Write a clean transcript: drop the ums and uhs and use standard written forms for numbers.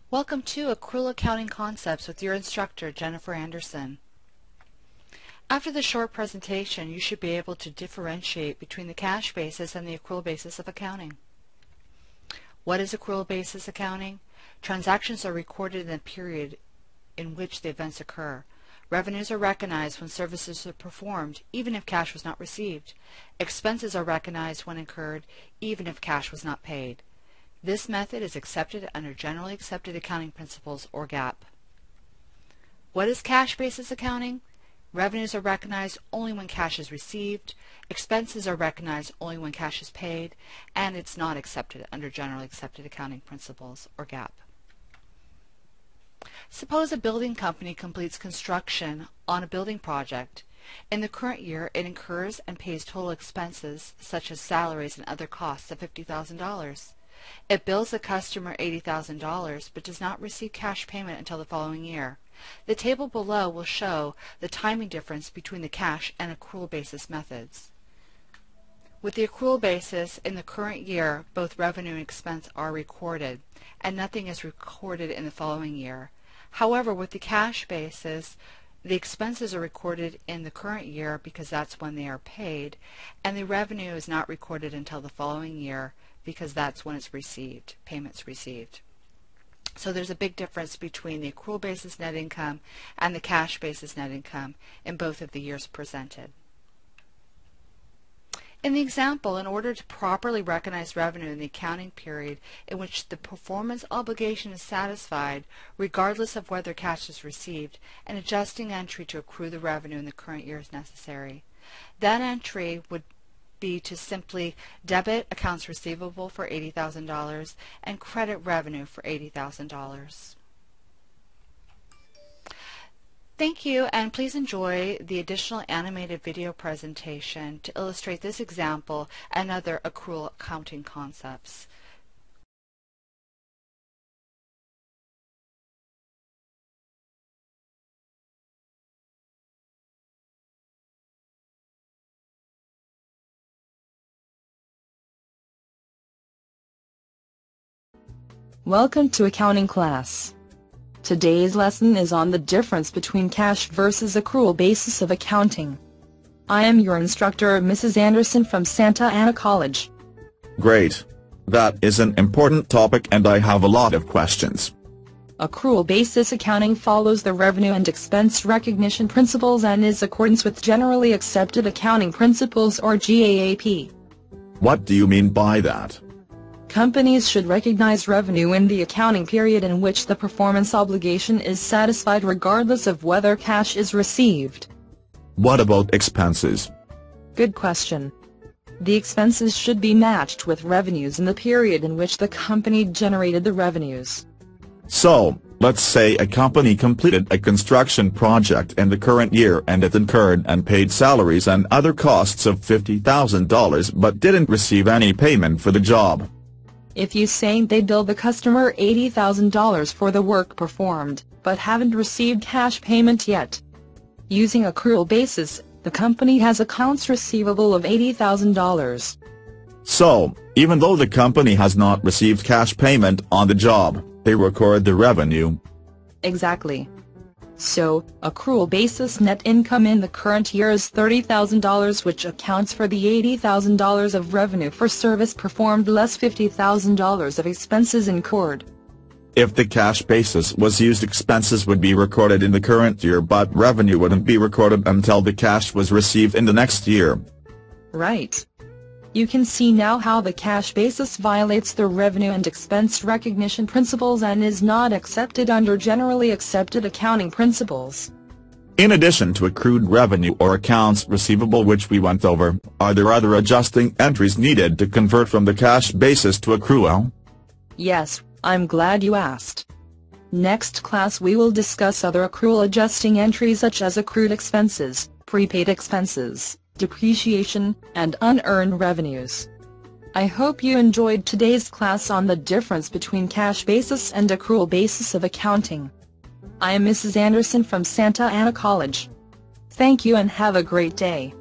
Welcome to Accrual Accounting Concepts with your instructor, Jennifer Anderson. After the short presentation, you should be able to differentiate between the cash basis and the accrual basis of accounting. What is accrual basis accounting? Transactions are recorded in the period in which the events occur. Revenues are recognized when services are performed, even if cash was not received. Expenses are recognized when incurred, even if cash was not paid. This method is accepted under Generally Accepted Accounting Principles, or GAAP. What is cash basis accounting? Revenues are recognized only when cash is received, expenses are recognized only when cash is paid, and it's not accepted under Generally Accepted Accounting Principles, or GAAP. Suppose a building company completes construction on a building project. In the current year, it incurs and pays total expenses, such as salaries and other costs, of $50,000. It bills the customer $80,000 but does not receive cash payment until the following year. The table below will show the timing difference between the cash and accrual basis methods. With the accrual basis, in the current year, both revenue and expense are recorded, and nothing is recorded in the following year. However, with the cash basis, the expenses are recorded in the current year because that's when they are paid, and the revenue is not recorded until the following year because that's when it's received, payments received. So there's a big difference between the accrual basis net income and the cash basis net income in both of the years presented. In the example, in order to properly recognize revenue in the accounting period in which the performance obligation is satisfied, regardless of whether cash is received, an adjusting entry to accrue the revenue in the current year is necessary. That entry would be to simply debit accounts receivable for $80,000 and credit revenue for $80,000. Thank you, and please enjoy the additional animated video presentation to illustrate this example and other accrual accounting concepts. Welcome to accounting class. Today's lesson is on the difference between cash versus accrual basis of accounting. I am your instructor, Mrs. Anderson from Santa Ana College. Great. That is an important topic and I have a lot of questions. Accrual basis accounting follows the revenue and expense recognition principles and is accordance with Generally Accepted Accounting Principles, or GAAP. What do you mean by that? Companies should recognize revenue in the accounting period in which the performance obligation is satisfied, regardless of whether cash is received. What about expenses? Good question. The expenses should be matched with revenues in the period in which the company generated the revenues. So, let's say a company completed a construction project in the current year and it incurred and paid salaries and other costs of $50,000 but didn't receive any payment for the job. If you say they billed the customer $80,000 for the work performed, but haven't received cash payment yet. Using accrual basis, the company has accounts receivable of $80,000. So, even though the company has not received cash payment on the job, they record the revenue. Exactly. So, accrual basis net income in the current year is $30,000, which accounts for the $80,000 of revenue for service performed less $50,000 of expenses incurred. If the cash basis was used, expenses would be recorded in the current year but revenue wouldn't be recorded until the cash was received in the next year. Right. You can see now how the cash basis violates the revenue and expense recognition principles and is not accepted under Generally Accepted Accounting Principles. In addition to accrued revenue or accounts receivable, which we went over, are there other adjusting entries needed to convert from the cash basis to accrual? Yes, I'm glad you asked. Next class we will discuss other accrual adjusting entries such as accrued expenses, prepaid expenses, depreciation, and unearned revenues. I hope you enjoyed today's class on the difference between cash basis and accrual basis of accounting. I am Mrs. Anderson from Santa Ana College. Thank you and have a great day.